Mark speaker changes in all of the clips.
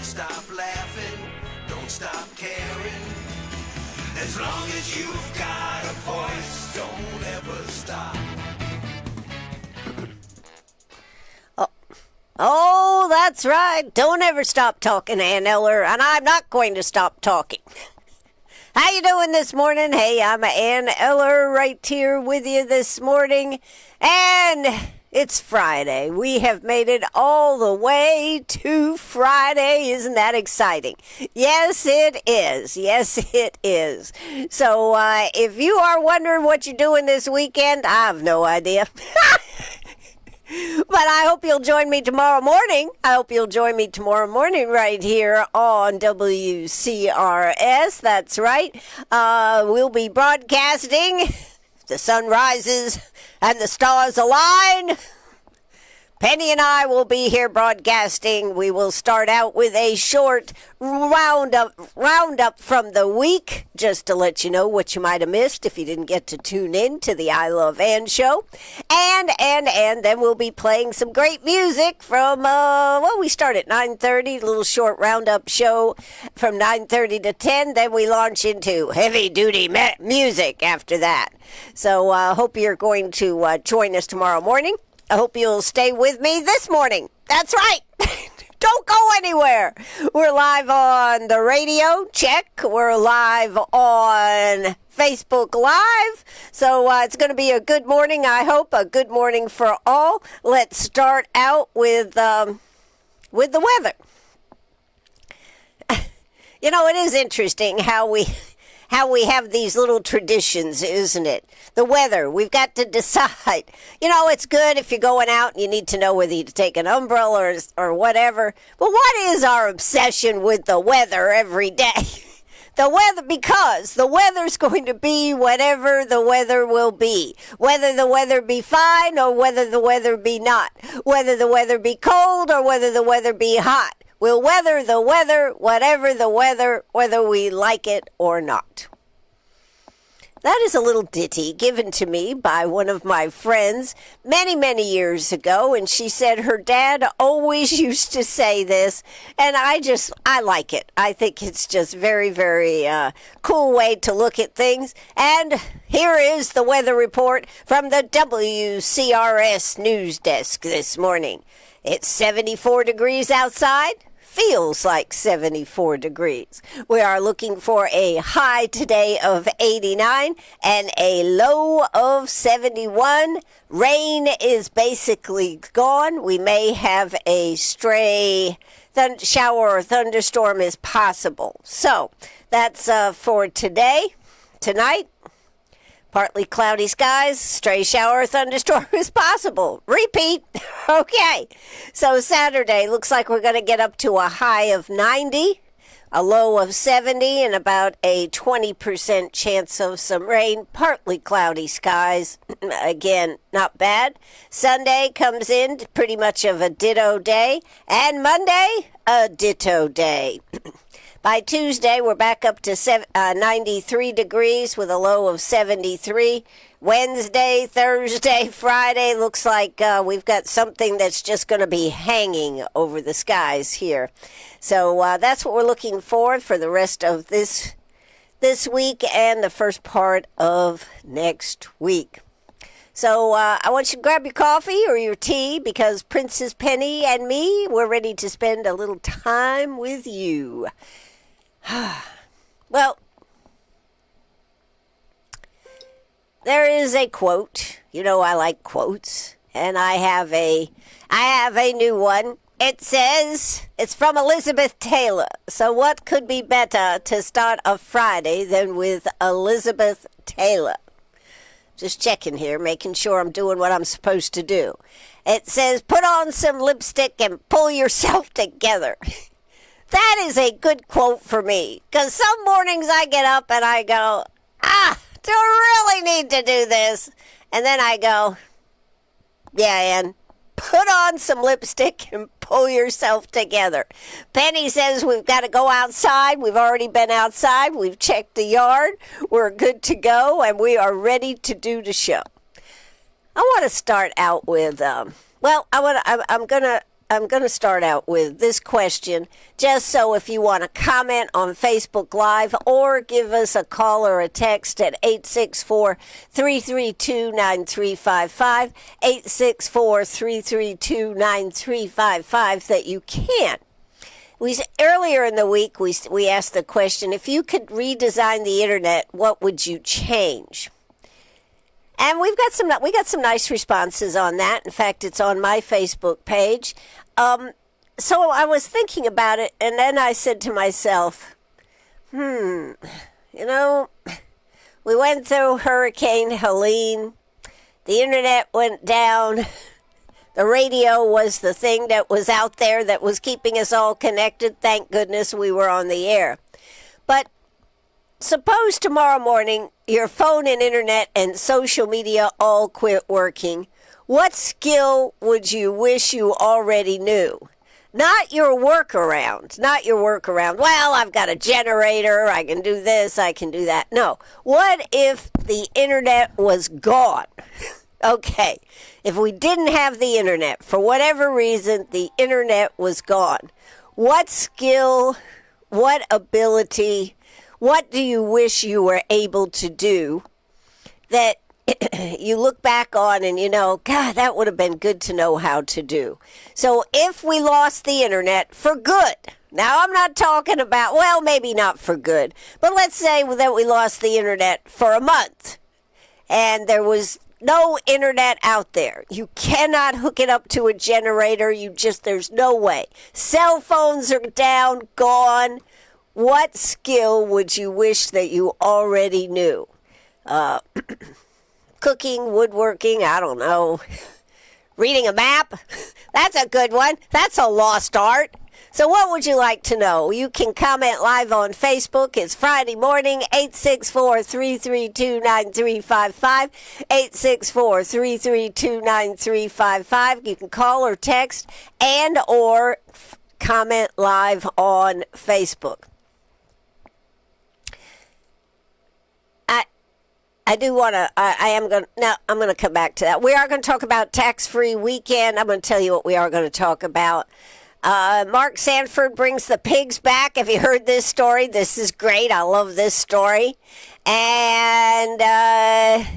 Speaker 1: Don't stop laughing, don't stop caring. As long as you've got a voice, don't ever stop.
Speaker 2: Oh, that's right. Don't ever stop talking, Ann Eller, and I'm not going to stop talking. How you doing this morning? Hey, I'm Ann Eller right here with you this morning, and it's Friday. We have made it all the way to Friday. Isn't that exciting? Yes, it is. Yes, it is. So if you are wondering what you're doing this weekend, I have no idea. But I hope you'll join me tomorrow morning. right here on WCRS. That's right. We'll be broadcasting. If the sun rises and the stars align, Penny and I will be here broadcasting. We will start out with a short roundup from the week, just to let you know what you might have missed if you didn't get to tune in to the I Love Ann show. And then we'll be playing some great music from, we start at 9:30, a little short roundup show from 9:30 to 10. Then we launch into heavy-duty music after that. So I hope you're going to join us tomorrow morning. I hope you'll stay with me this morning. That's right. Don't go anywhere. We're live on the radio. Check. We're live on Facebook Live. So it's going to be a good morning, I hope. A good morning for all. Let's start out with the weather. You know, it is interesting how we have these little traditions, isn't it? The weather, we've got to decide. You know, it's good if you're going out and you need to know whether you take an umbrella or whatever. But what is our obsession with the weather every day? The weather, because the weather's going to be whatever the weather will be. Whether the weather be fine or whether the weather be not. Whether the weather be cold or whether the weather be hot. We'll weather the weather, whatever the weather, whether we like it or not. That is a little ditty given to me by one of my friends many, many years ago, and she said her dad always used to say this, and I like it. I think it's just very, very cool way to look at things. And here is the weather report from the WCRS news desk this morning. It's 74 degrees outside. Feels like 74 degrees. We are looking for a high today of 89 and a low of 71. Rain is basically gone. We may have a stray shower or thunderstorm is possible. So that's for today. Tonight, partly cloudy skies, stray shower or thunderstorm is possible. Repeat. Okay. So Saturday looks like we're going to get up to a high of 90, a low of 70, and about a 20% chance of some rain. Partly cloudy skies. Again, not bad. Sunday comes in pretty much of a ditto day. And Monday, a ditto day. By Tuesday, we're back up to 93 degrees with a low of 73. Wednesday, Thursday, Friday, looks like we've got something that's just going to be hanging over the skies here. So that's what we're looking for the rest of this week and the first part of next week. So I want you to grab your coffee or your tea because Princess Penny and me, we're ready to spend a little time with you. Well, there is a quote. You know I like quotes, and I have a new one. It says, it's from Elizabeth Taylor. So what could be better to start a Friday than with Elizabeth Taylor? Just checking here, making sure I'm doing what I'm supposed to do. It says, put on some lipstick and pull yourself together. That is a good quote for me, because some mornings I get up and I go, do I really need to do this? And then I go, yeah, Ann, put on some lipstick and pull yourself together. Penny says we've got to go outside. We've already been outside. We've checked the yard. We're good to go, and we are ready to do the show. I want to start out with, I'm I'm going to start out with this question, just so if you want to comment on Facebook Live or give us a call or a text at 864-332-9355, 864-332-9355, that you can. Earlier in the week, we asked the question, if you could redesign the internet, what would you change? And we got some nice responses on that. In fact, it's on my Facebook page. So I was thinking about it, and then I said to myself, we went through Hurricane Helene. The internet went down. The radio was the thing that was out there that was keeping us all connected. Thank goodness we were on the air. But suppose tomorrow morning your phone and internet and social media all quit working. What skill would you wish you already knew? Not your workaround. Well, I've got a generator. I can do this. I can do that. No. What if the internet was gone? Okay. If we didn't have the internet, for whatever reason, the internet was gone. What skill, what ability, what do you wish you were able to do that you look back on and God, that would have been good to know how to do? So if we lost the internet for good, now I'm not talking about, well, maybe not for good, but let's say that we lost the internet for a month and there was no internet out there. You cannot hook it up to a generator. There's no way. Cell phones are down, gone. What skill would you wish that you already knew? Cooking, woodworking, I don't know. Reading a map? That's a good one. That's a lost art. So what would you like to know? You can comment live on Facebook. It's Friday morning, 864-332-9355, 864-332-9355. You can call or text and or comment live on Facebook. I'm going to come back to that. We are going to talk about tax-free weekend. I'm going to tell you what we are going to talk about. Mark Sanford brings the pigs back. Have you heard this story? This is great. I love this story. And have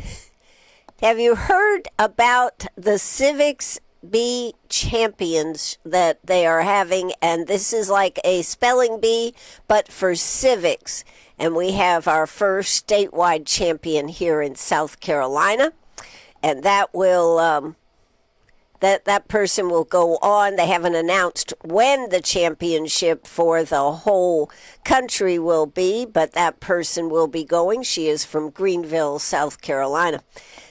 Speaker 2: you heard about the Civics Bee Champions that they are having? And this is like a spelling bee, but for civics. And we have our first statewide champion here in South Carolina. And that will... That person will go on. They haven't announced when the championship for the whole country will be, but that person will be going. She is from Greenville, South Carolina.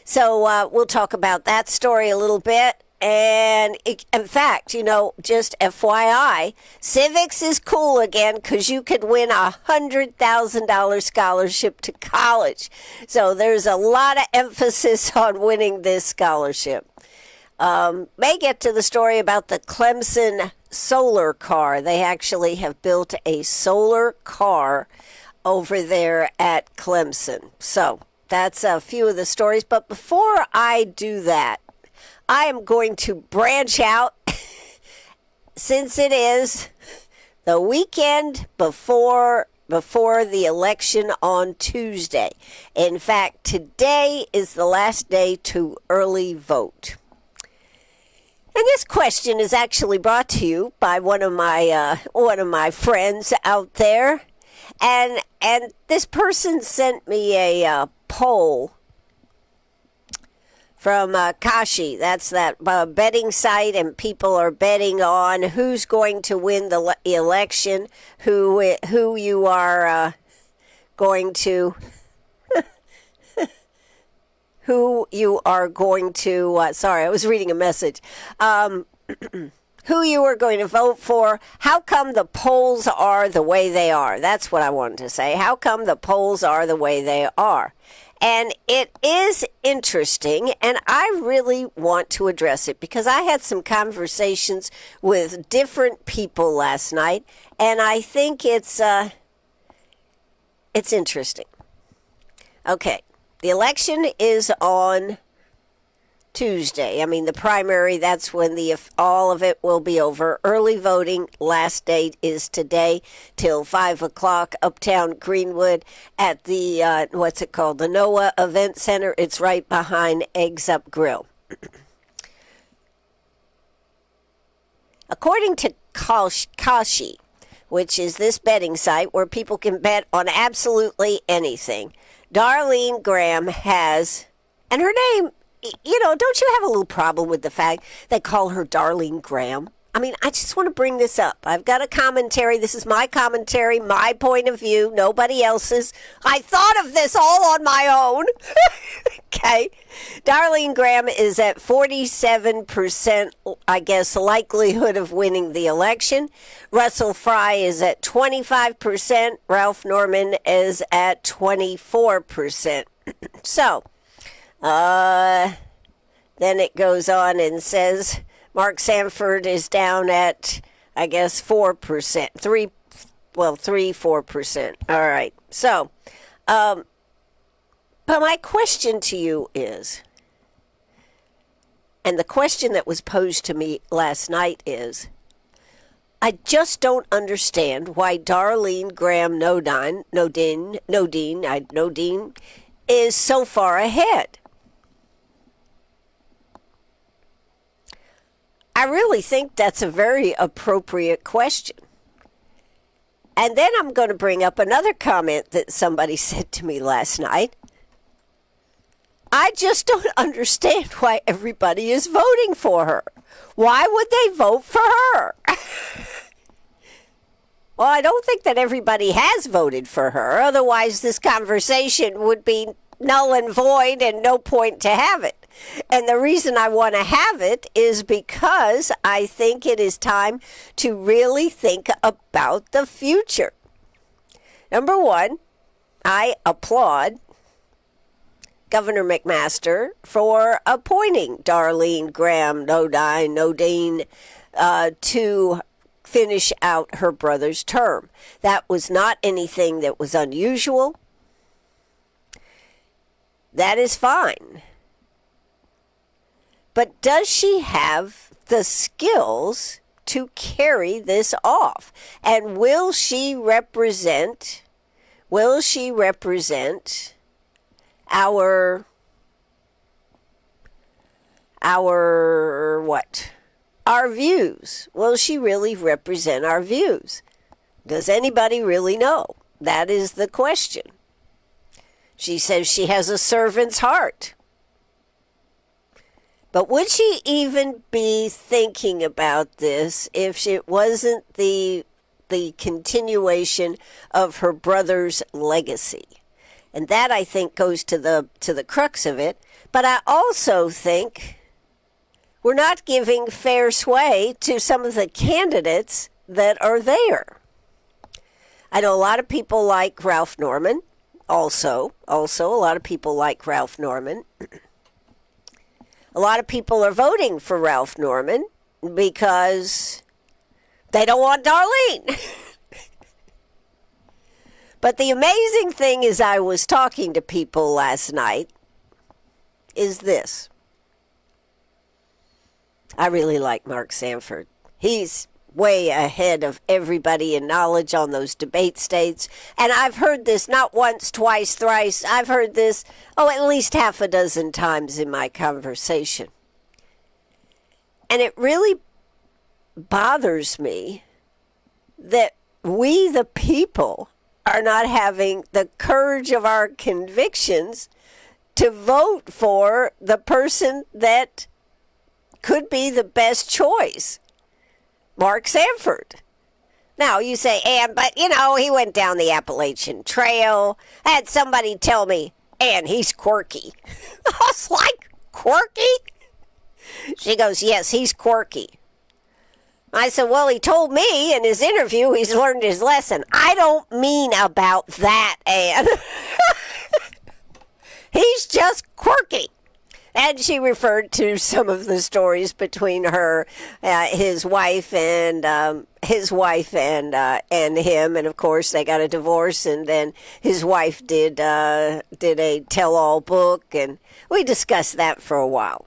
Speaker 2: So we'll talk about that story a little bit. And in fact, just FYI, civics is cool again because you could win a $100,000 scholarship to college. So there's a lot of emphasis on winning this scholarship. May get to the story about the Clemson solar car. They actually have built a solar car over there at Clemson. So that's a few of the stories. But before I do that, I am going to branch out since it is the weekend before the election on Tuesday. In fact, today is the last day to early vote. And this question is actually brought to you by one of my friends out there, and this person sent me a poll from Kashi. That's that betting site, and people are betting on who's going to win the election, who you are going to. Who you are going to, sorry, I was reading a message, who you are going to vote for. How come the polls are the way they are? That's what I wanted to say. How come the polls are the way they are? And it is interesting, and I really want to address it because I had some conversations with different people last night, and I think it's interesting. Okay. The election is on Tuesday. I mean, the primary, that's when all of it will be over. Early voting, last date is today till 5 o'clock, uptown Greenwood at the, what's it called, the NOAA Event Center. It's right behind Eggs Up Grill. According to Kashi, which is this betting site where people can bet on absolutely anything, Darlene Graham has, and her name, don't you have a little problem with the fact they call her Darlene Graham? I mean, I just want to bring this up. I've got a commentary. This is my commentary, my point of view, nobody else's. I thought of this all on my own. Okay. Darlene Graham is at 47%, I guess, likelihood of winning the election. Russell Fry is at 25%. Ralph Norman is at 24%. So, then it goes on and says Mark Sanford is down at, I guess, 4%. 4%. All right. So, but my question to you is, and the question that was posed to me last night is, I just don't understand why Darlene Graham Nodine is so far ahead. I really think that's a very appropriate question. And then I'm going to bring up another comment that somebody said to me last night. I just don't understand why everybody is voting for her. Why would they vote for her? Well, I don't think that everybody has voted for her. Otherwise, this conversation would be null and void and no point to have it. And the reason I want to have it is because I think it is time to really think about the future. Number one, I applaud Governor McMaster for appointing Darlene Graham Nodine to finish out her brother's term. That was not anything that was unusual. That is fine. But does she have the skills to carry this off? And will she represent our what? Our views. Will she really represent our views? Does anybody really know? That is the question. She says she has a servant's heart. But would she even be thinking about this if it wasn't the continuation of her brother's legacy? And that, I think, goes to the crux of it. But I also think we're not giving fair sway to some of the candidates that are there. I know a lot of people like Ralph Norman. Also, a lot of people like Ralph Norman. A lot of people are voting for Ralph Norman because they don't want Darlene. But the amazing thing is, I was talking to people last night, is this. I really like Mark Sanford. He's way ahead of everybody in knowledge on those debate states. And I've heard this not once, twice, thrice. I've heard this, at least half a dozen times in my conversation. And it really bothers me that we, the people, are not having the courage of our convictions to vote for the person that could be the best choice. Mark Sanford. Now, you say, but, he went down the Appalachian Trail. I had somebody tell me, he's quirky. I was like, quirky? She goes, yes, he's quirky. I said, well, he told me in his interview he's learned his lesson. I don't mean about that, Ann. He's just quirky. And she referred to some of the stories between her, his wife and him, and of course they got a divorce. And then his wife did a tell-all book, and we discussed that for a while.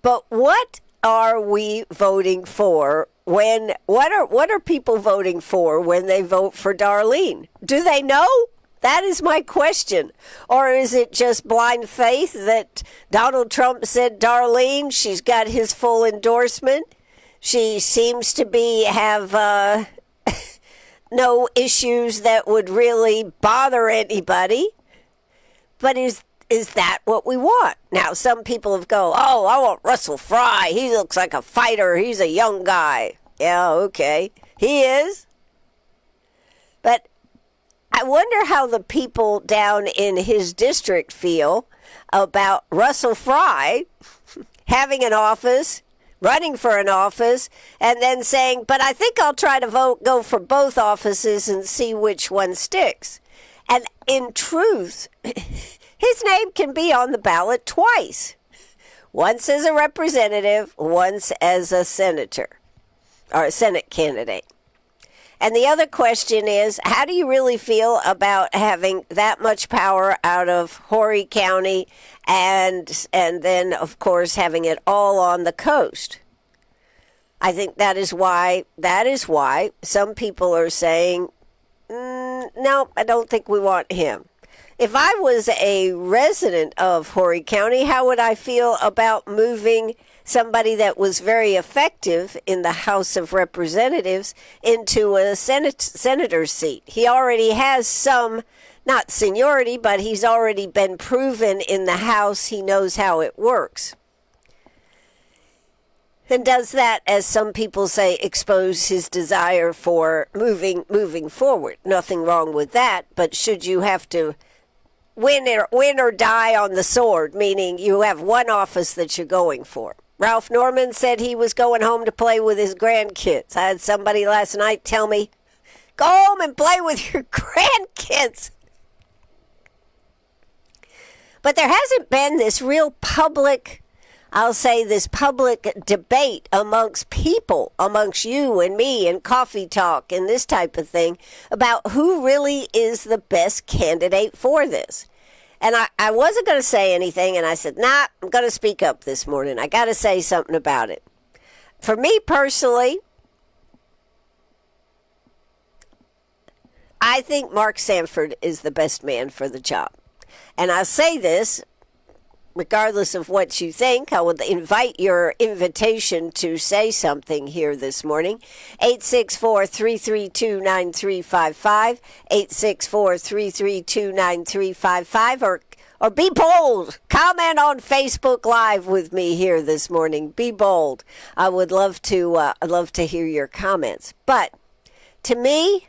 Speaker 2: But what are we voting for what are people voting for when they vote for Darlene? Do they know? That is my question. Or is it just blind faith that Donald Trump said Darlene, she's got his full endorsement? She seems to have no issues that would really bother anybody. But is that what we want? Now, some people have go, oh, I want Russell Fry. He looks like a fighter. He's a young guy. Yeah, okay. He is. But I wonder how the people down in his district feel about Russell Fry having an office, running for an office, and then saying, but I think I'll try to go for both offices and see which one sticks. And in truth, his name can be on the ballot twice. Once as a representative, once as a senator or a Senate candidate. And the other question is, how do you really feel about having that much power out of Horry County and then, of course, having it all on the coast? I think that is why some people are saying, no, I don't think we want him. If I was a resident of Horry County, how would I feel about moving somebody that was very effective in the House of Representatives into a senator's seat? He already has some, not seniority, but he's already been proven in the House. He knows how it works. And does that, as some people say, expose his desire for moving forward? Nothing wrong with that, but should you have to win or die on the sword, meaning you have one office that you're going for? Ralph Norman said he was going home to play with his grandkids. I had somebody last night tell me, go home and play with your grandkids. But there hasn't been this real public, I'll say this public debate amongst people, amongst you and me and coffee talk and this type of thing about who really is the best candidate for this. And I wasn't going to say anything, and I said, nah, I'm going to speak up this morning. I got to say something about it. For me personally, I think Mark Sanford is the best man for the job. And I say this regardless of what you think. I would invite your invitation to say something here this morning. 864-332-9355, 864-332-9355, or be bold. Comment on Facebook Live with me here this morning. Be bold. I would love to hear your comments. But to me,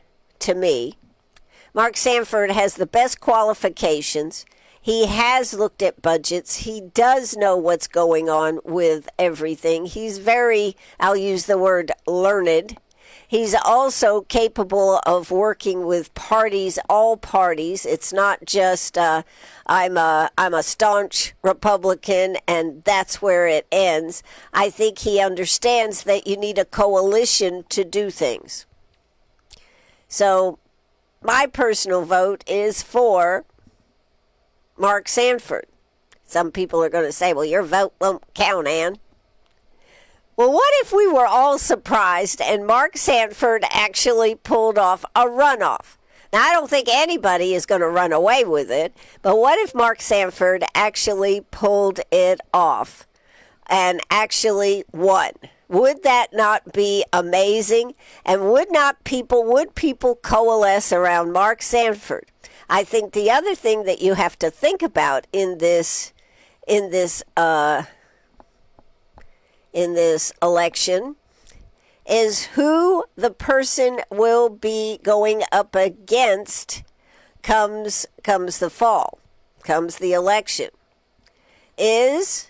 Speaker 2: Mark Sanford has the best qualifications. He has looked at budgets. He does know what's going on with everything. He's very, I'll use the word, learned. He's also capable of working with parties, all parties. It's not just I'm a staunch Republican and that's where it ends. I think he understands that you need a coalition to do things. So my personal vote is for Mark Sanford. Some people are going to say, well, your vote won't count, Ann. Well, what if we were all surprised and Mark Sanford actually pulled off a runoff? Now, I don't think anybody is going to run away with it, but what if Mark Sanford actually pulled it off and actually won? Would that not be amazing? And would people coalesce around Mark Sanford? I think the other thing that you have to think about in this election is who the person will be going up against comes the fall, comes the election. Is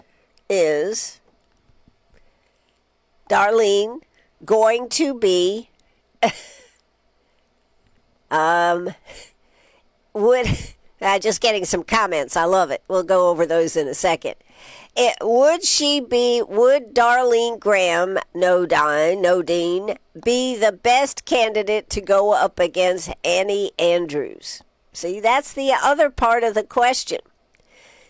Speaker 2: Darlene going to be just getting some comments. I love it. We'll go over those in a second. Would Darlene Graham, Nodine, be the best candidate to go up against Annie Andrews? See, that's the other part of the question.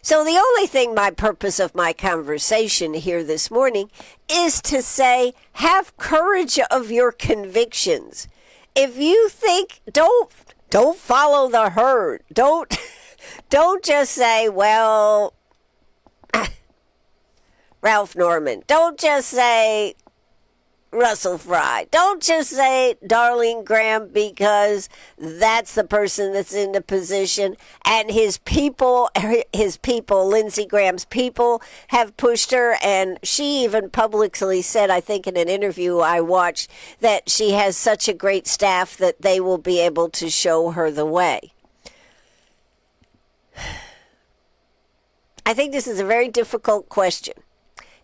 Speaker 2: So the only thing, my purpose of my conversation here this morning is to say, have courage of your convictions. If you think, don't follow the herd. Don't just say, well, Ralph Norman. Don't just say Russell Fry. Don't just say Darlene Graham, because that's the person that's in the position, and his people, Lindsey Graham's people, have pushed her, and she even publicly said, I think in an interview I watched, that she has such a great staff that they will be able to show her the way. I think this is a very difficult question.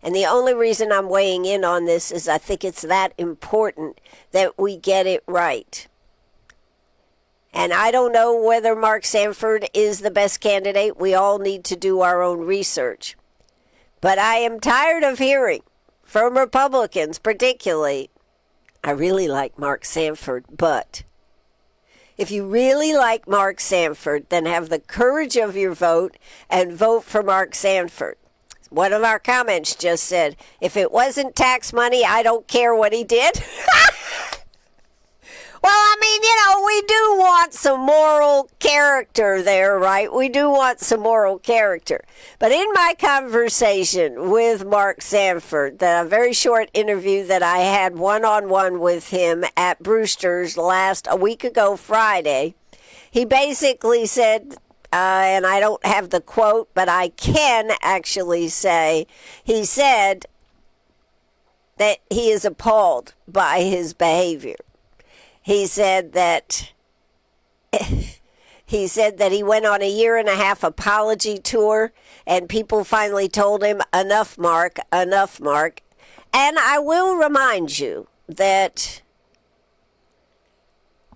Speaker 2: And the only reason I'm weighing in on this is I think it's that important that we get it right. And I don't know whether Mark Sanford is the best candidate. We all need to do our own research. But I am tired of hearing from Republicans particularly, I really like Mark Sanford, but if you really like Mark Sanford, then have the courage of your vote and vote for Mark Sanford. One of our comments just said, if it wasn't tax money, I don't care what he did. Well, I mean, we do want some moral character there, right? We do want some moral character. But in my conversation with Mark Sanford, the very short interview that I had one-on-one with him at Brewster's a week ago Friday, he basically said, and I don't have the quote, but I can actually say, he said that he is appalled by his behavior. He said that he went on a 1.5-year apology tour, and people finally told him, enough, Mark, enough, Mark. And I will remind you that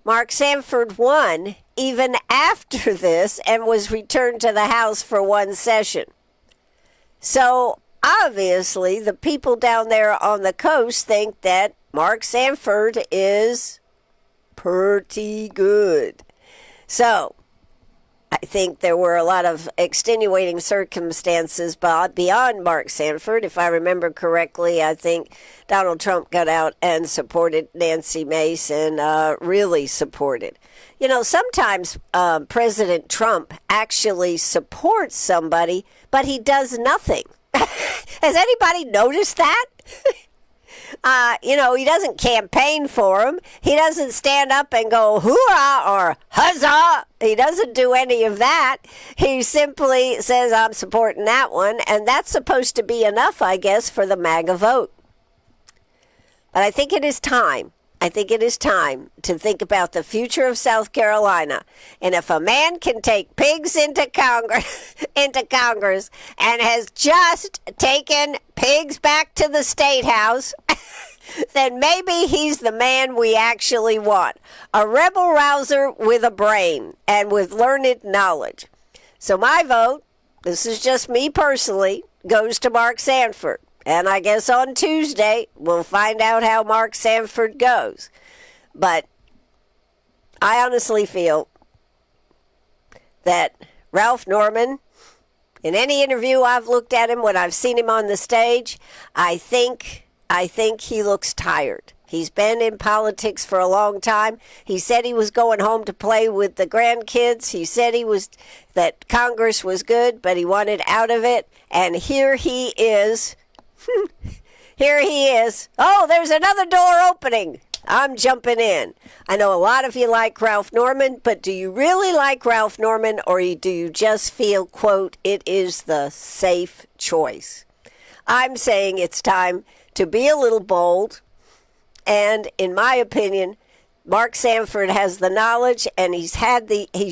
Speaker 2: Mark Sanford won even after this and was returned to the House for one session. So obviously the people down there on the coast think that Mark Sanford is pretty good. So I think there were a lot of extenuating circumstances beyond Mark Sanford. If I remember correctly, I think Donald Trump got out and supported Nancy Mace, really supported. Sometimes President Trump actually supports somebody, but he does nothing. Has anybody noticed that? He doesn't campaign for him. He doesn't stand up and go hoorah or huzzah. He doesn't do any of that. He simply says, I'm supporting that one. And that's supposed to be enough, I guess, for the MAGA vote. But I think it is time. I think it is time to think about the future of South Carolina. And if a man can take pigs into Congress, and has just taken pigs back to the State House, then maybe he's the man we actually want. A rebel rouser with a brain and with learned knowledge. So my vote, this is just me personally, goes to Mark Sanford. And I guess on Tuesday, we'll find out how Mark Sanford goes. But I honestly feel that Ralph Norman, in any interview I've looked at him, when I've seen him on the stage, I think he looks tired. He's been in politics for a long time. He said he was going home to play with the grandkids. He said that Congress was good, but he wanted out of it. And here he is. Here he is. Oh, there's another door opening. I'm jumping in. I know a lot of you like Ralph Norman, but do you really like Ralph Norman, or do you just feel, quote, it is the safe choice? I'm saying it's time to be a little bold, and in my opinion, Mark Sanford has the knowledge, and he's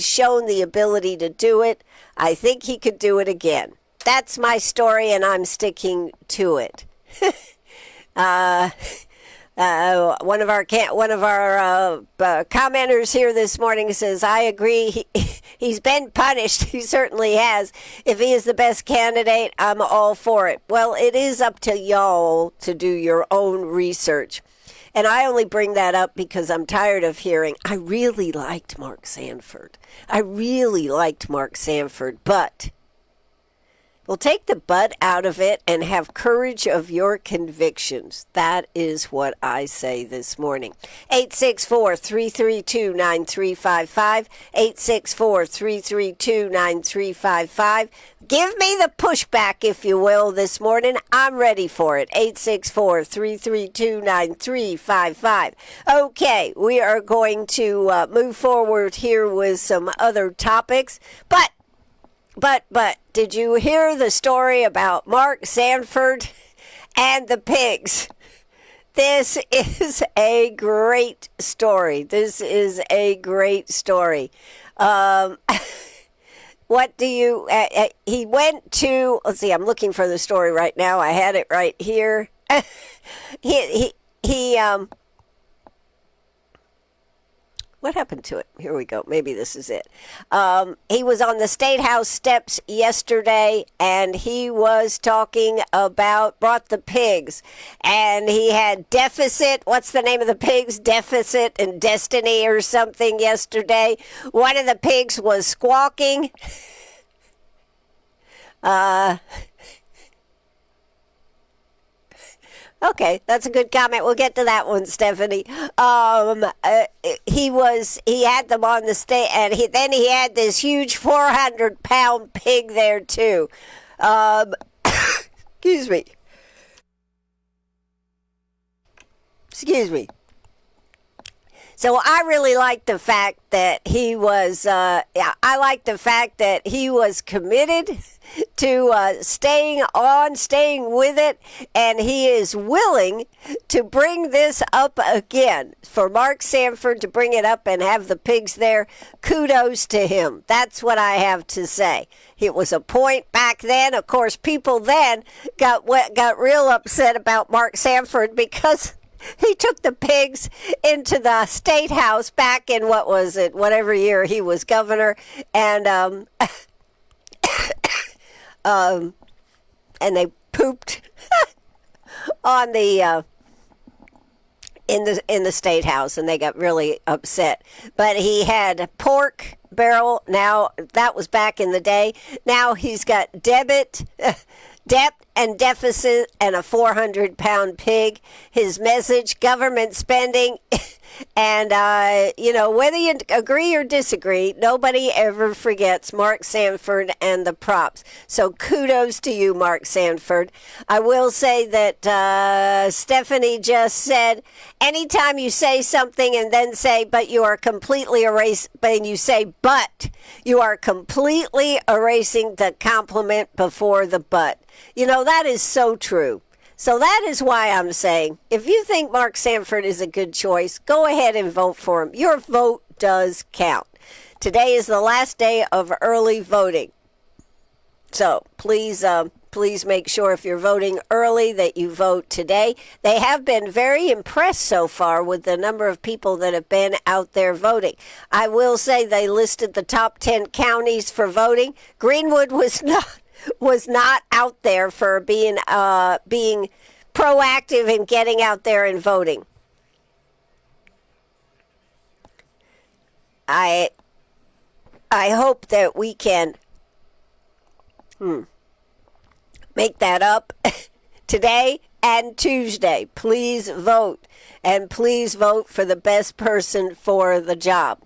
Speaker 2: shown the ability to do it. I think he could do it again. That's my story, and I'm sticking to it. One of our commenters here this morning says, I agree. He's been punished. He certainly has. If he is the best candidate, I'm all for it. Well, it is up to y'all to do your own research. And I only bring that up because I'm tired of hearing, I really liked Mark Sanford. But Well, take the butt out of it and have courage of your convictions. That is what I say this morning. 864-332-9355. 864-332-9355. Give me the pushback, if you will, this morning. I'm ready for it. 864-332-9355. Okay, we are going to move forward here with some other topics. But, did you hear the story about Mark Sanford and the pigs? This is a great story. What do you, he went to, let's see, I'm looking for the story right now. I had it right here. What happened to it? Here we go. Maybe this is it. He was on the State House steps yesterday, and he was talking about, brought the pigs, and he had deficit. What's the name of the pigs? Deficit and Destiny or something yesterday. One of the pigs was squawking. Okay, that's a good comment. We'll get to that one, Stephanie. He had them on the stage, and then he had this huge 400-pound pig there too. Excuse me. So I really like the fact that he was. I like the fact that he was committed to staying with it, and he is willing to bring this up again. For Mark Sanford to bring it up and have the pigs there, kudos to him. That's what I have to say. It was a point back then. Of course, people then got real upset about Mark Sanford because he took the pigs into the State House back in, what was it, whatever year he was governor, and and they pooped on the in the State House, and they got really upset. But he had pork barrel. Now that was back in the day. Now he's got debt and deficit and a 400-pound pig. His message: government spending. And, whether you agree or disagree, nobody ever forgets Mark Sanford and the props. So kudos to you, Mark Sanford. I will say that Stephanie just said, anytime you say something and then say, but you are completely you are completely erasing the compliment before the but. That is so true. So that is why I'm saying, if you think Mark Sanford is a good choice, go ahead and vote for him. Your vote does count. Today is the last day of early voting. So please make sure if you're voting early that you vote today. They have been very impressed so far with the number of people that have been out there voting. I will say they listed the top 10 counties for voting. Greenwood was not out there for being proactive in getting out there and voting. I hope that we can make that up today and Tuesday. Please vote, and please vote for the best person for the job.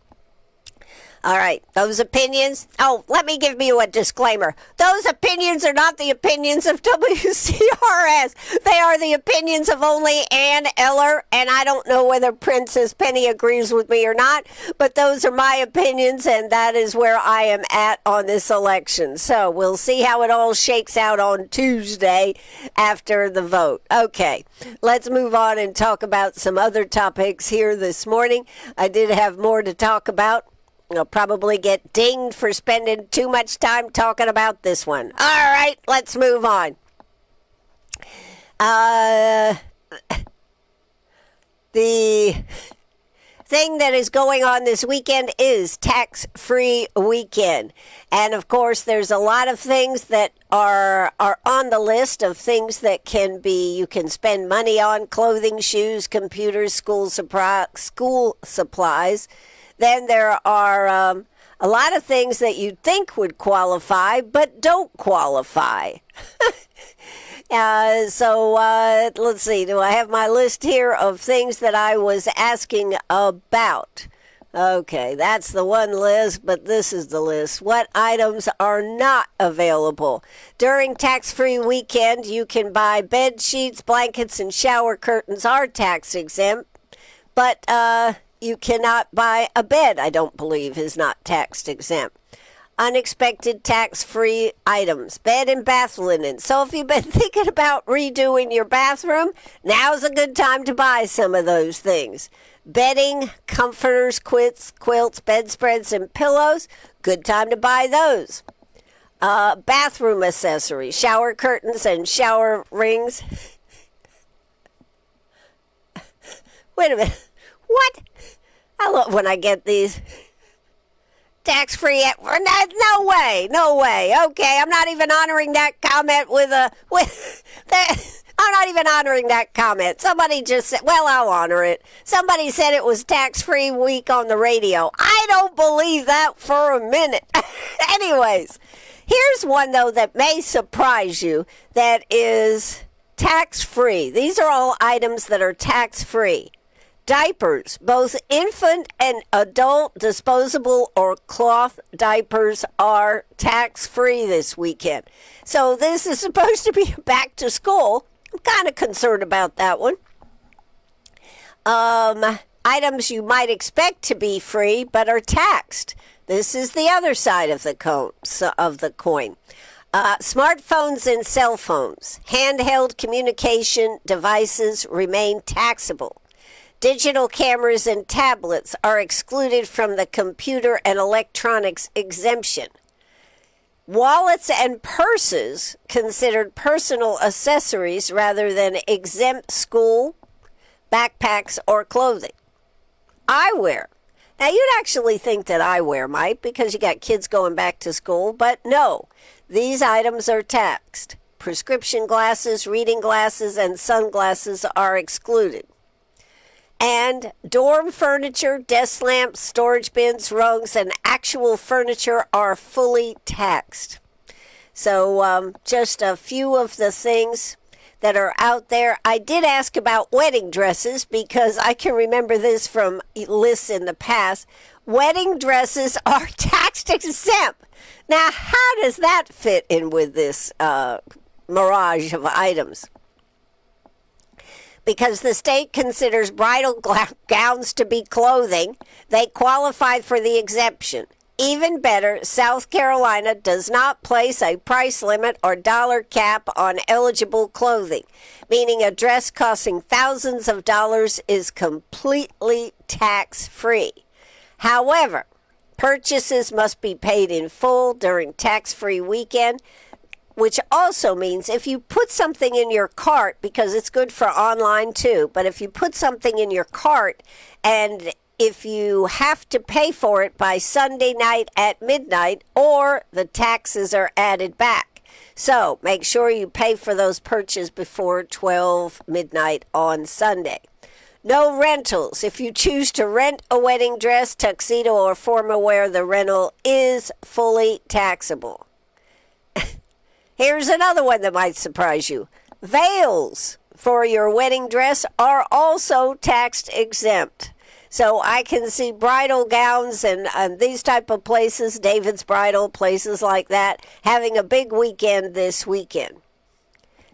Speaker 2: All right, those opinions. Oh, let me give you a disclaimer. Those opinions are not the opinions of WCRS. They are the opinions of only Ann Eller, and I don't know whether Princess Penny agrees with me or not, but those are my opinions, and that is where I am at on this election. So we'll see how it all shakes out on Tuesday after the vote. Okay, let's move on and talk about some other topics here this morning. I did have more to talk about. I'll probably get dinged for spending too much time talking about this one. All right, let's move on. The thing that is going on this weekend is tax-free weekend. And, of course, there's a lot of things that are on the list of things that you can spend money on: clothing, shoes, computers, school supplies. Then there are A lot of things that you'd think would qualify, but don't qualify. Let's see. Do I have my list here of things that I was asking about? Okay, that's the one list, but this is the list. What items are not available? During tax-free weekend, you can buy bed sheets, blankets, and shower curtains are tax exempt, but you cannot buy a bed, I don't believe, is not tax exempt. Unexpected tax-free items, bed and bath linen. So if you've been thinking about redoing your bathroom, now's a good time to buy some of those things. Bedding, comforters, quilts, bedspreads, and pillows, good time to buy those. Bathroom accessories, shower curtains and shower rings. Wait a minute. What? I love when I get these. Tax-free, no way. Okay, I'm not even honoring that comment I'm not even honoring that comment. Somebody just said, well, I'll honor it. Somebody said it was tax-free week on the radio. I don't believe that for a minute. Anyways, here's one, though, that may surprise you that is tax-free. These are all items that are tax-free. Diapers, both infant and adult disposable or cloth diapers are tax-free this weekend. So this is supposed to be back to school. I'm kind of concerned about that one. Items you might expect to be free but are taxed. This is the other side of the coin. Smartphones and cell phones, handheld communication devices remain taxable. Digital cameras and tablets are excluded from the computer and electronics exemption. Wallets and purses considered personal accessories rather than exempt school, backpacks, or clothing. Eyewear. Now, you'd actually think that eyewear might because you got kids going back to school, but no, these items are taxed. Prescription glasses, reading glasses, and sunglasses are excluded. And dorm furniture, desk lamps, storage bins, rugs, and actual furniture are fully taxed. So just a few of the things that are out there. I did ask about wedding dresses because I can remember this from lists in the past. Wedding dresses are tax exempt. Now, how does that fit in with this mirage of items? Because the state considers bridal gowns to be clothing, they qualify for the exemption. Even better, South Carolina does not place a price limit or dollar cap on eligible clothing, meaning a dress costing thousands of dollars is completely tax-free. However, purchases must be paid in full during tax-free weekend, which also means if you put something in your cart, because it's good for online too, but if you put something in your cart and if you have to pay for it by Sunday night at midnight, or the taxes are added back. So make sure you pay for those purchases before 12 midnight on Sunday. No rentals. If you choose to rent a wedding dress, tuxedo, or formal wear, the rental is fully taxable. Here's another one that might surprise you. Veils for your wedding dress are also tax exempt. So I can see bridal gowns and these type of places, David's Bridal, places like that, having a big weekend this weekend.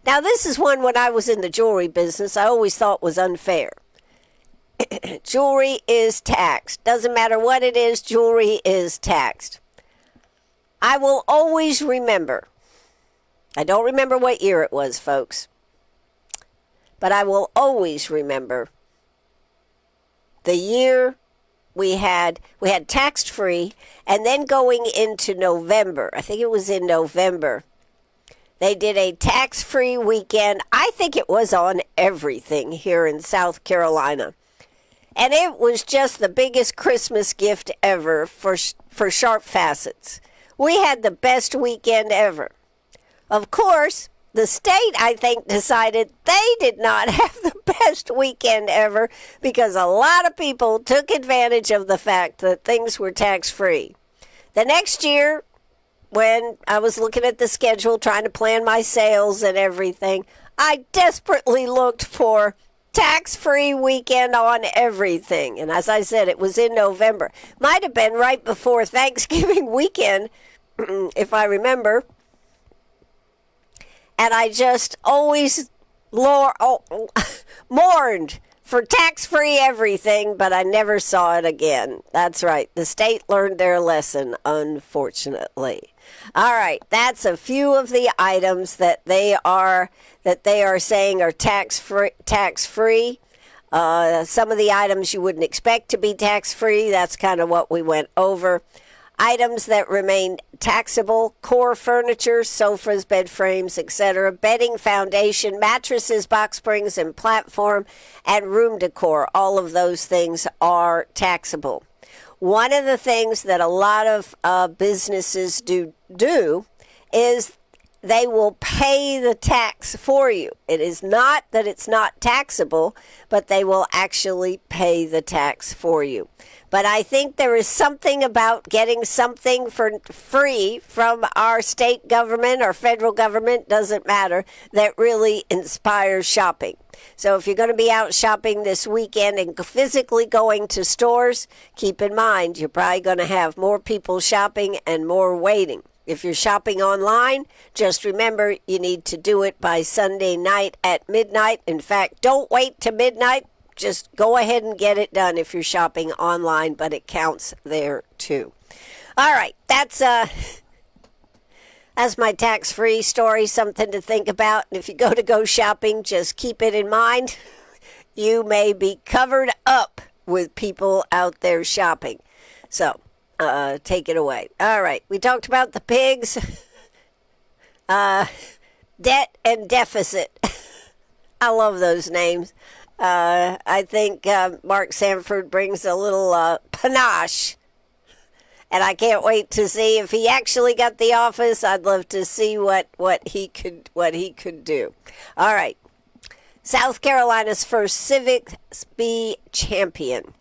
Speaker 2: Now, this is one when I was in the jewelry business I always thought was unfair. Jewelry is taxed. Doesn't matter what it is, jewelry is taxed. I will always remember. I don't remember what year it was, folks. But I will always remember the year we had tax-free, and then going into November, I think it was in November, they did a tax-free weekend. I think it was on everything here in South Carolina. And it was just the biggest Christmas gift ever for Sharp Facets. We had the best weekend ever. Of course, the state, I think, decided they did not have the best weekend ever because a lot of people took advantage of the fact that things were tax-free. The next year, when I was looking at the schedule, trying to plan my sales and everything, I desperately looked for tax-free weekend on everything. And as I said, it was in November. Might have been right before Thanksgiving weekend, if I remember. And I just always mourned for tax-free everything, but I never saw it again. That's right. The state learned their lesson, unfortunately. All right, that's a few of the items that they are saying are tax-free. Some of the items you wouldn't expect to be tax-free. That's kind of what we went over. Items that remain taxable: core furniture, sofas, bed frames, etc., bedding, foundation, mattresses, box springs, and platform, and room decor. All of those things are taxable. One of the things that a lot of businesses do is they will pay the tax for you. It is not that it's not taxable, but they will actually pay the tax for you. But I think there is something about getting something for free from our state government or federal government, doesn't matter, that really inspires shopping. So if you're going to be out shopping this weekend and physically going to stores, keep in mind you're probably going to have more people shopping and more waiting. If you're shopping online, just remember you need to do it by Sunday night at midnight. In fact, don't wait to midnight. Just go ahead and get it done if you're shopping online, but it counts there too. All right, that's my tax-free story, something to think about. And if you go shopping, just keep it in mind. You may be covered up with people out there shopping. So take it away. All right, we talked about the pigs, debt and deficit. I love those names. I think Mark Sanford brings a little panache, and I can't wait to see if he actually got the office. I'd love to see what he could do. All right, South Carolina's first Civics Bee champion.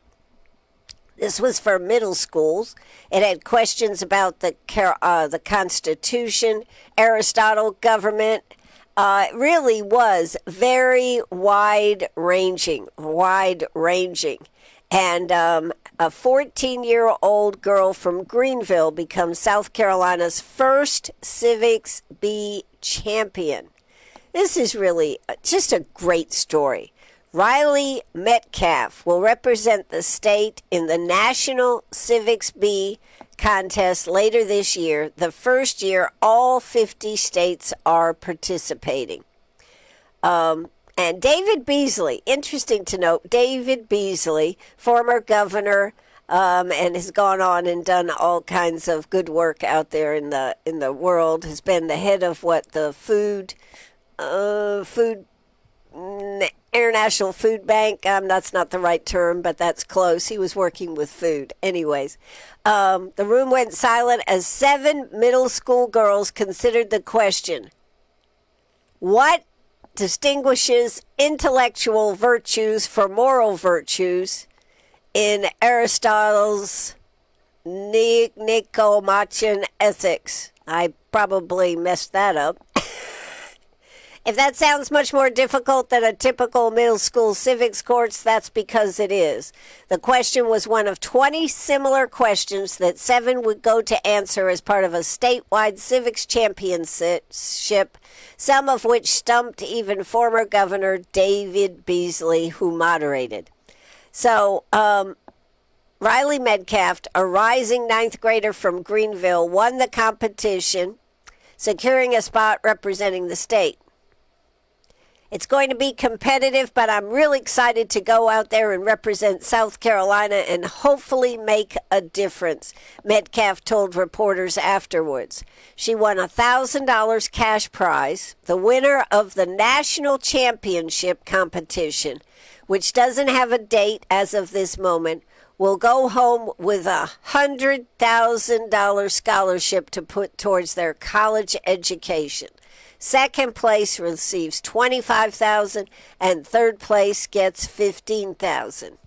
Speaker 2: This was for middle schools. It had questions about the Constitution, Aristotle, government. It really was very wide-ranging. And a 14-year-old girl from Greenville becomes South Carolina's first Civics Bee champion. This is really just a great story. Riley Metcalf will represent the state in the National Civics Bee contest later this year, the first year all 50 states are participating. And David Beasley, interesting to note, David Beasley, former governor, and has gone on and done all kinds of good work out there in the world, has been the head of the International Food Bank. That's not the right term, but that's close. He was working with food. Anyways, the room went silent as 7 middle school girls considered the question: what distinguishes intellectual virtues from moral virtues in Aristotle's Nicomachean Ethics? I probably messed that up. If that sounds much more difficult than a typical middle school civics course, that's because it is. The question was one of 20 similar questions that 7 would go to answer as part of a statewide civics championship, some of which stumped even former Governor David Beasley, who moderated. So, Riley Metcalf, a rising 9th grader from Greenville, won the competition, securing a spot representing the state. It's going to be competitive, but I'm really excited to go out there and represent South Carolina and hopefully make a difference, Metcalf told reporters afterwards. She won a $1,000 cash prize, the winner of the national championship competition, which doesn't have a date as of this moment, will go home with a $100,000 scholarship to put towards their college education. Second place receives $25,000 and third place gets $15,000.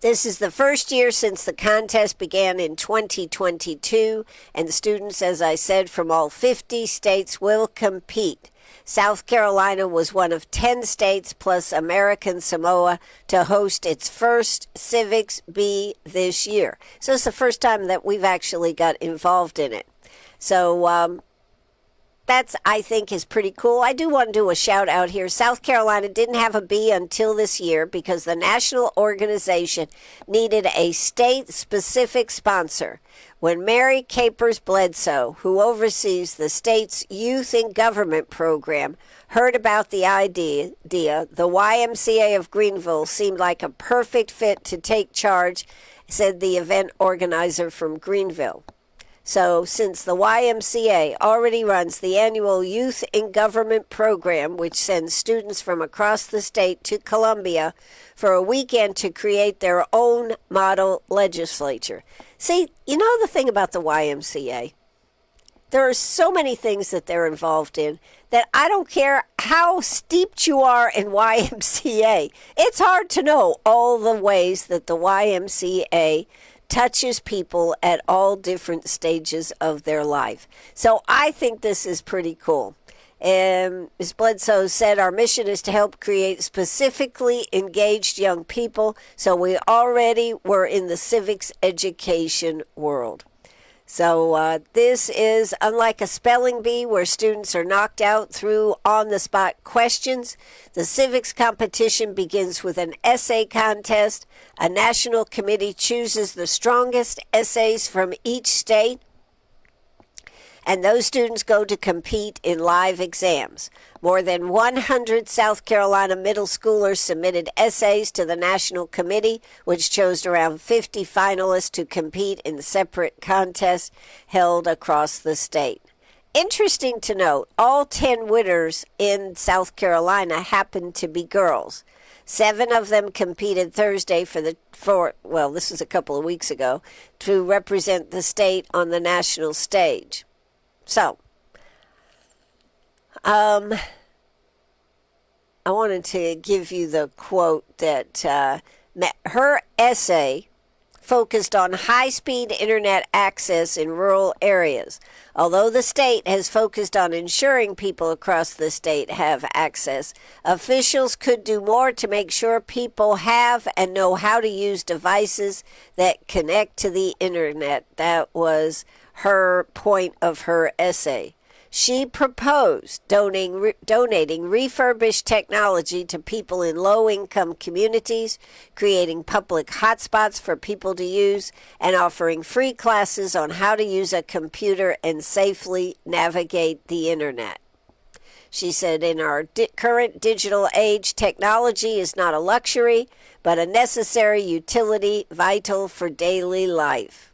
Speaker 2: This is the first year since the contest began in 2022, and students, as I said, from all 50 states will compete. South Carolina was one of 10 states plus American Samoa to host its first Civics Bee this year. So it's the first time that we've actually got involved in it. So that's, I think, is pretty cool. I do want to do a shout out here. South Carolina didn't have a bee until this year because the national organization needed a state-specific sponsor. When Mary Capers Bledsoe, who oversees the state's Youth in Government program, heard about the idea, the YMCA of Greenville seemed like a perfect fit to take charge, said the event organizer from Greenville. So since the YMCA already runs the annual Youth in Government program, which sends students from across the state to Columbia for a weekend to create their own model legislature. See, you know the thing about the YMCA? There are so many things that they're involved in that I don't care how steeped you are in YMCA. It's hard to know all the ways that the YMCA touches people at all different stages of their life. So I think this is pretty cool. And Ms. Bledsoe said, our mission is to help create specifically engaged young people. So we already were in the civics education world. So this is unlike a spelling bee where students are knocked out through on-the-spot questions. The civics competition begins with an essay contest. A national committee chooses the strongest essays from each state, and those students go to compete in live exams. More than 100 South Carolina middle schoolers submitted essays to the National Committee, which chose around 50 finalists to compete in separate contests held across the state. Interesting to note, all 10 winners in South Carolina happened to be girls. 7 of them competed Thursday this was a couple of weeks ago, to represent the state on the national stage. So, I wanted to give you the quote that her essay focused on high-speed internet access in rural areas. Although the state has focused on ensuring people across the state have access, officials could do more to make sure people have and know how to use devices that connect to the internet. That was her point of her essay. She proposed donating refurbished technology to people in low-income communities, creating public hotspots for people to use, and offering free classes on how to use a computer and safely navigate the internet. She said, in our current digital age, technology is not a luxury, but a necessary utility vital for daily life.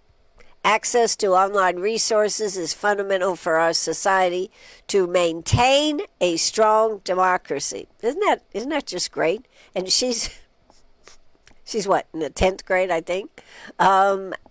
Speaker 2: Access to online resources is fundamental for our society to maintain a strong democracy. Isn't that just great? And she's what, in the 10th grade, I think?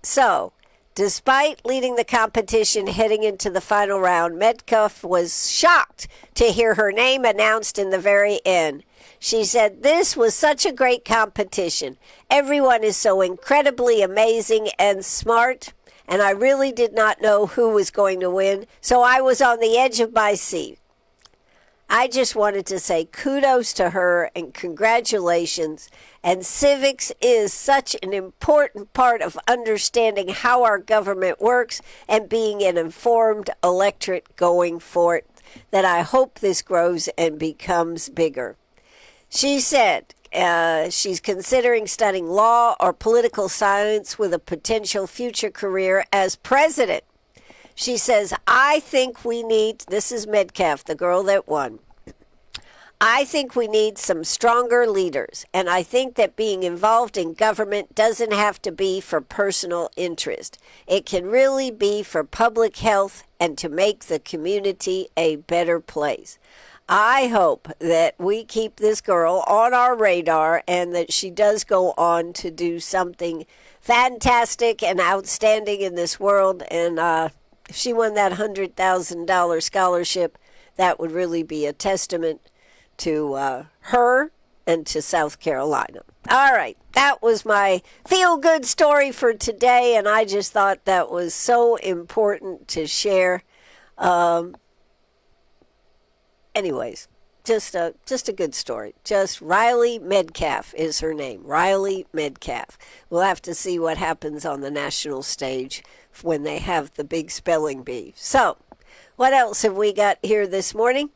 Speaker 2: So, despite leading the competition heading into the final round, Metcalf was shocked to hear her name announced in the very end. She said, this was such a great competition. Everyone is so incredibly amazing and smart. And I really did not know who was going to win, so I was on the edge of my seat. I just wanted to say kudos to her and congratulations. And civics is such an important part of understanding how our government works and being an informed electorate going forth, that I hope this grows and becomes bigger. She said, she's considering studying law or political science with a potential future career as president. She says, I think we need, this is Metcalf, the girl that won, I think we need some stronger leaders, and I think that being involved in government doesn't have to be for personal interest. It can really be for public health and to make the community a better place. I hope that we keep this girl on our radar and that she does go on to do something fantastic and outstanding in this world. And if she won that $100,000 scholarship, that would really be a testament to her and to South Carolina. All right. That was my feel-good story for today, and I just thought that was so important to share. Anyways, just a good story. Just Riley Metcalf is her name. Riley Metcalf. We'll have to see what happens on the national stage when they have the big spelling bee. So, what else have we got here this morning?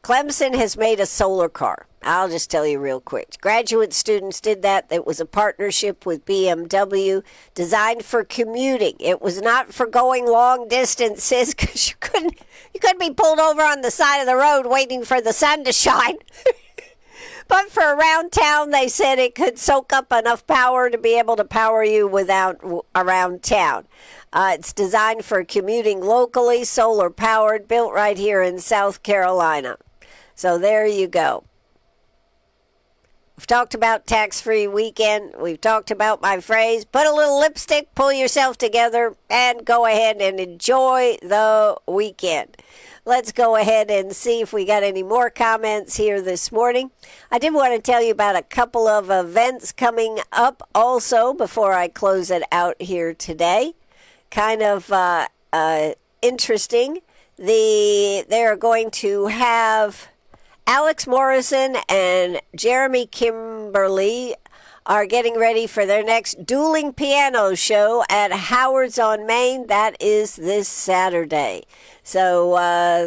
Speaker 2: Clemson has made a solar car. I'll just tell you real quick. Graduate students did that. It was a partnership with BMW designed for commuting. It was not for going long distances because you couldn't be pulled over on the side of the road waiting for the sun to shine. But for around town, they said it could soak up enough power to be able to power you around town. It's designed for commuting locally, solar powered, built right here in South Carolina. So there you go. We've talked about tax-free weekend. We've talked about my phrase, put a little lipstick, pull yourself together, and go ahead and enjoy the weekend. Let's go ahead and see if we got any more comments here this morning. I did want to tell you about a couple of events coming up also before I close it out here today. Kind of interesting. They're going to have Alex Morrison and Jeremy Kimberly are getting ready for their next dueling piano show at Howard's on Main. That is this Saturday. So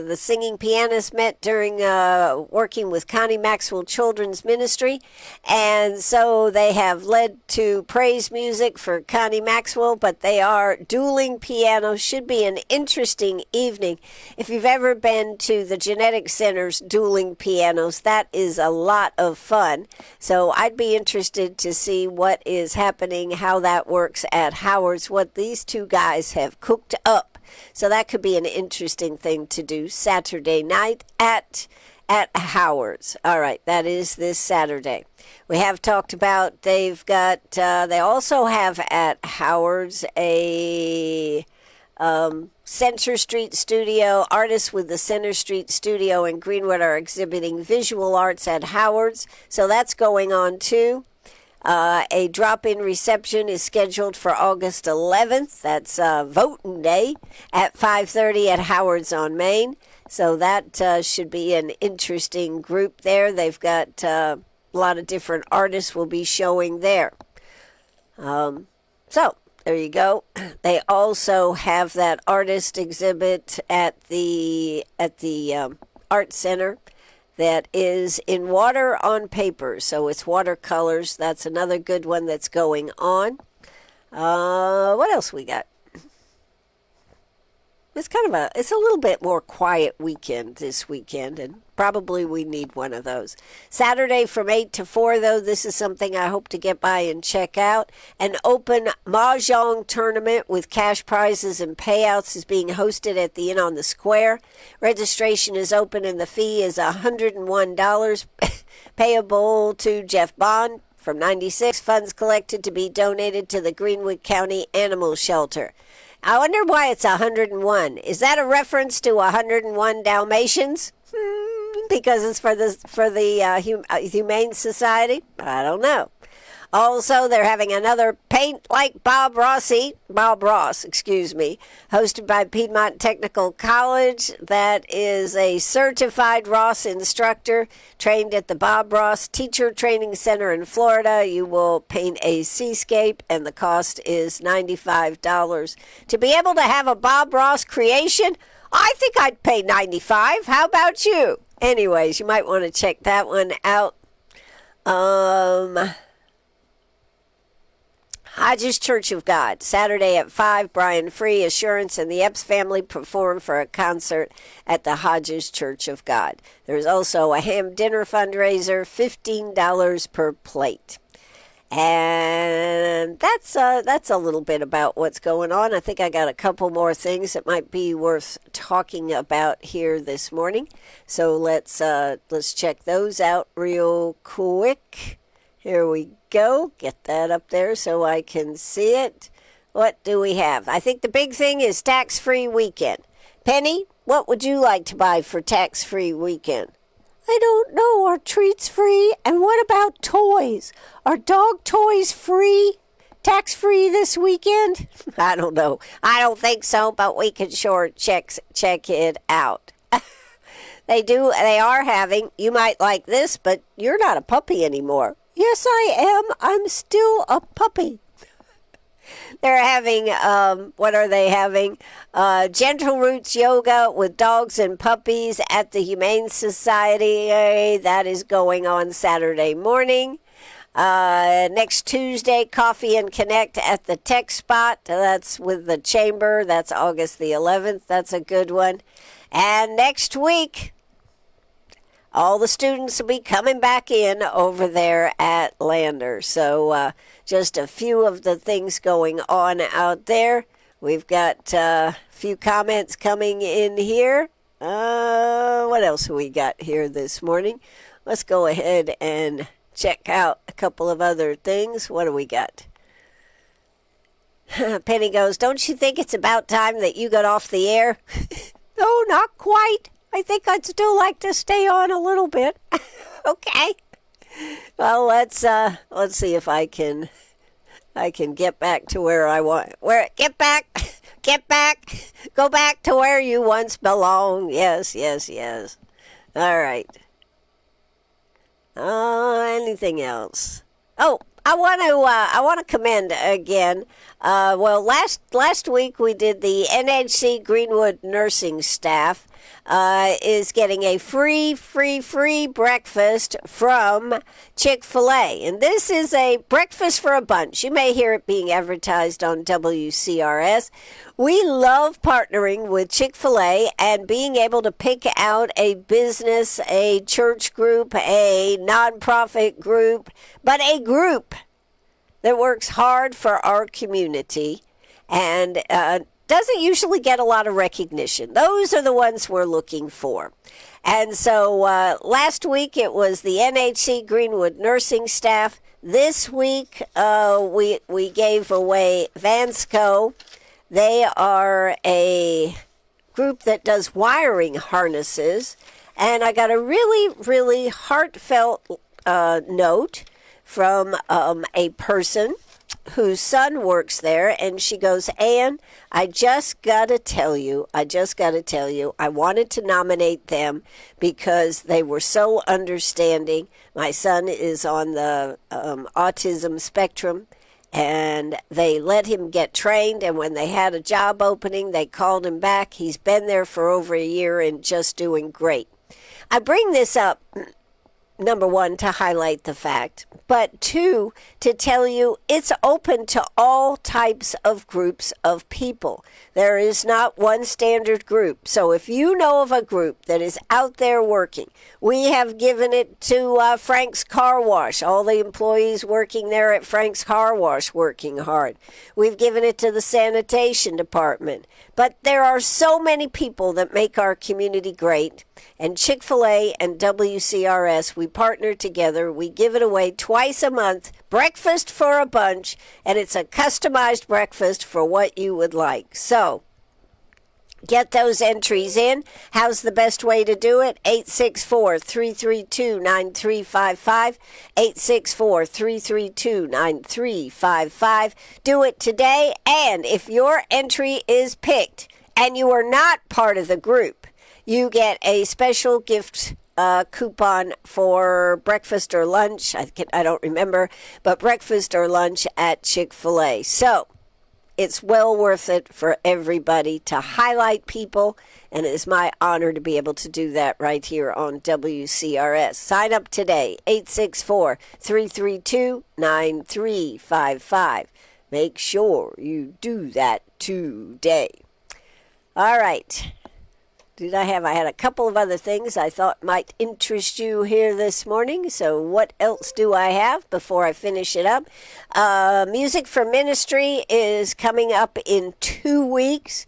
Speaker 2: the singing pianist met during working with Connie Maxwell Children's Ministry, and so they have led to praise music for Connie Maxwell, but they are dueling piano. Should be an interesting evening. If you've ever been to the Genetic Center's dueling pianos, that is a lot of fun. So I'd be interested to see what is happening, how that works at Howard's, what these two guys have cooked up. So that could be an interesting thing to do Saturday night at Howard's. All right, that is this Saturday. We have talked about they also have at Howard's a Center Street Studio. Artists with the Center Street Studio in Greenwood are exhibiting visual arts at Howard's. So that's going on too. A drop-in reception is scheduled for August 11th. That's voting day at 5:30 at Howard's on Main. So that should be an interesting group there. They've got a lot of different artists will be showing there. So there you go. They also have that artist exhibit at the Art Center. That is in water on paper, so it's watercolors. That's another good one that's going on. What else we got? It's a little bit more quiet weekend this weekend, and probably we need one of those. Saturday from 8 to 4, though, this is something I hope to get by and check out. An open mahjong tournament with cash prizes and payouts is being hosted at the Inn on the Square. Registration is open and the fee is $101 payable to Jeff Bond from 96. Funds collected to be donated to the Greenwood County Animal Shelter. I wonder why it's 101. Is that a reference to 101 Dalmatians? Because it's for the Humane Society? I don't know. Also, they're having another Paint Like Bob Ross, hosted by Piedmont Technical College. That is a certified Ross instructor trained at the Bob Ross Teacher Training Center in Florida. You will paint a seascape, and the cost is $95. To be able to have a Bob Ross creation, I think I'd pay $95. How about you? Anyways, you might want to check that one out. Hodges Church of God, Saturday at 5, Brian Free, Assurance, and the Epps family perform for a concert at the Hodges Church of God. There's also a ham dinner fundraiser, $15 per plate. And that's a little bit about what's going on. I think I got a couple more things that might be worth talking about here this morning. So let's check those out real quick. Here we go. Get that up there so I can see it. What do we have? I think the big thing is tax-free weekend. Penny, what would you like to buy for tax-free weekend? I don't know. Are treats free? And what about toys? Are dog toys free? Tax-free this weekend? I don't know. I don't think so, but we can sure check it out. They are having, you might like this, but you're not a puppy anymore. Yes, I am. I'm still a puppy. They're having, what are they having? Gentle Roots Yoga with dogs and puppies at the Humane Society. That is going on Saturday morning. Next Tuesday, Coffee and Connect at the Tech Spot. That's with the Chamber. That's August the 11th. That's a good one. And next week, all the students will be coming back in over there at Lander. So just a few of the things going on out there. We've got a few comments coming in here. What else have we got here this morning? Let's go ahead and check out a couple of other things. What do we got? Penny goes, don't you think it's about time that you got off the air? No, not quite. I think I'd still like to stay on a little bit. Okay. Well, let's see if I can get back to where I want. Get back, go back to where you once belonged. Yes. All right. Anything else? Oh, I want to commend again. Last week we did the NHC Greenwood nursing staff is getting a free breakfast from Chick-fil-A. And this is a breakfast for a bunch. You may hear it being advertised on WCRS. We love partnering with Chick-fil-A and being able to pick out a business, a church group, a nonprofit group, but a group that works hard for our community and doesn't usually get a lot of recognition. Those are the ones we're looking for. And so last week it was the NHC Greenwood nursing staff. This week we gave away Vansco. They are a group that does wiring harnesses. And I got a really heartfelt note from a person whose son works there, and she goes, Ann, I just got to tell you, I wanted to nominate them because they were so understanding. My son is on the autism spectrum, and they let him get trained, and when they had a job opening, they called him back. He's been there for over a year and just doing great. I bring this up, number one, to highlight the fact, but two, to tell you it's open to all types of groups of people. There is not one standard group. So if you know of a group that is out there working, we have given it to Frank's Car Wash, all the employees working there at Frank's Car Wash working hard. We've given it to the sanitation department. But there are so many people that make our community great. And Chick-fil-A and WCRS, we partner together. We give it away twice a month, breakfast for a bunch, and it's a customized breakfast for what you would like. So get those entries in. How's the best way to do it? 864-332-9355. 864-332-9355. Do it today. And if your entry is picked and you are not part of the group, you get a special gift coupon for breakfast or lunch. I don't remember, but breakfast or lunch at Chick-fil-A. So it's well worth it for everybody to highlight people, and it is my honor to be able to do that right here on WCRS. Sign up today, 864-332-9355. Make sure you do that today. All right. I had a couple of other things I thought might interest you here this morning. So what else do I have before I finish it up? Music for Ministry is coming up in 2 weeks.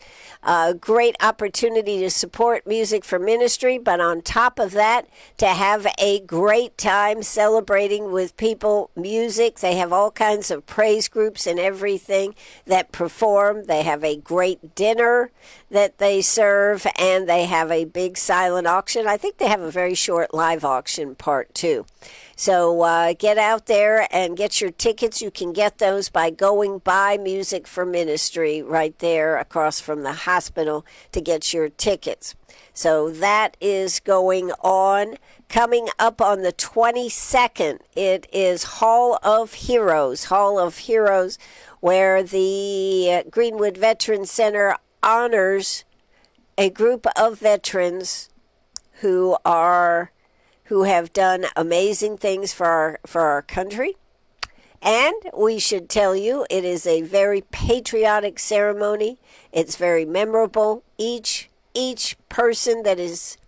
Speaker 2: Great opportunity to support Music for Ministry, but on top of that, to have a great time celebrating with people music. They have all kinds of praise groups and everything that perform. They have a great dinner. that they serve, and they have a big silent auction. I think they have a very short live auction part too. So get out there and get your tickets. You can get those by going by Music for Ministry right there across from the hospital to get your tickets. So that is going on. Coming up on the 22nd, it is Hall of Heroes, where the Greenwood Veterans Center honors a group of veterans who have done amazing things for our country. And we should tell you, it is a very patriotic ceremony. It's very memorable. Each person that is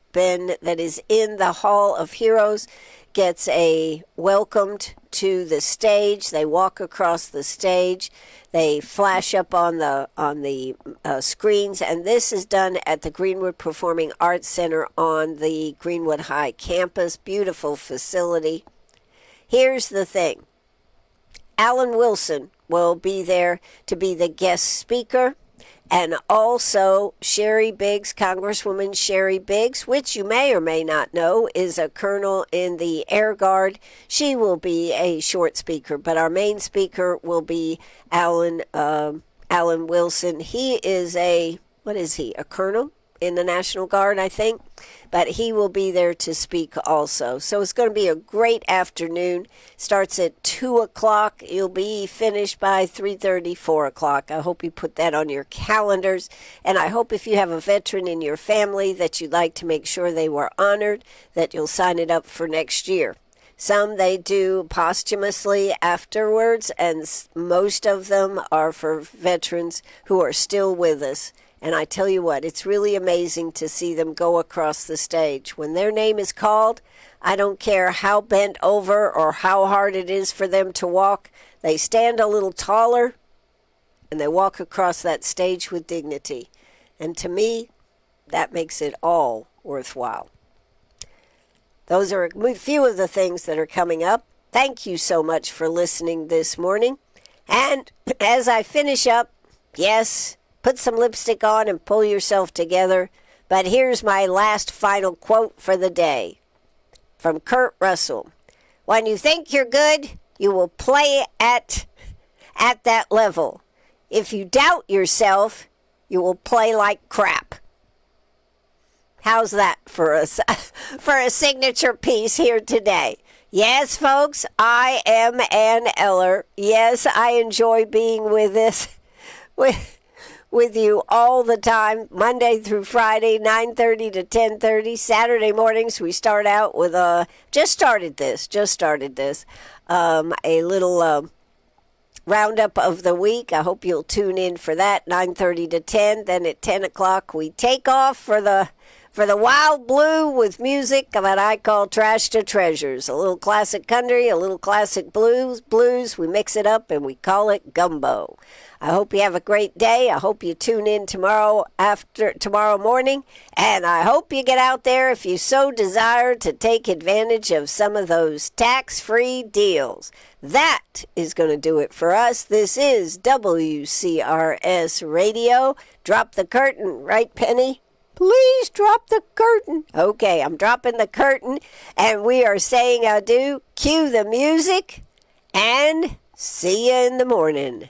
Speaker 2: in the Hall of Heroes gets welcomed to the stage. They walk across the stage. They flash up on the screens, and this is done at the Greenwood Performing Arts Center on the Greenwood High campus. Beautiful facility. Here's the thing. Alan Wilson will be there to be the guest speaker, and also Sherry Biggs, Congresswoman Sherry Biggs, which you may or may not know is a colonel in the Air Guard. She will be a short speaker, but our main speaker will be Alan Wilson. He is a colonel in the National Guard, I think, but he will be there to speak also. So it's going to be a great afternoon. Starts at 2 o'clock. You'll be finished by 3:30, 4 o'clock. I hope you put that on your calendars, and I hope if you have a veteran in your family that you'd like to make sure they were honored, that you'll sign it up for next year. Some they do posthumously afterwards, and most of them are for veterans who are still with us. And I tell you what, it's really amazing to see them go across the stage. When their name is called, I don't care how bent over or how hard it is for them to walk, they stand a little taller and they walk across that stage with dignity. And to me, that makes it all worthwhile. Those are a few of the things that are coming up. Thank you so much for listening this morning. And as I finish up, yes, put some lipstick on and pull yourself together. But here's my last final quote for the day from Kurt Russell. When you think you're good, you will play at that level. If you doubt yourself, you will play like crap. How's that for a signature piece here today? Yes, folks, I am Ann Eller. Yes, I enjoy being with you all the time, Monday through Friday, 9:30 to 10:30. Saturday mornings, we start out with just started this, a little roundup of the week. I hope you'll tune in for that, 9:30 to 10. Then at 10 o'clock, we take off for the wild blue with music that I call Trash to Treasures. A little classic country, a little classic blues. We mix it up and we call it gumbo. I hope you have a great day. I hope you tune in tomorrow morning. And I hope you get out there, if you so desire, to take advantage of some of those tax-free deals. That is going to do it for us. This is WCRS Radio. Drop the curtain, right, Penny? Please drop the curtain. Okay, I'm dropping the curtain, and we are saying adieu. Cue the music, and see you in the morning.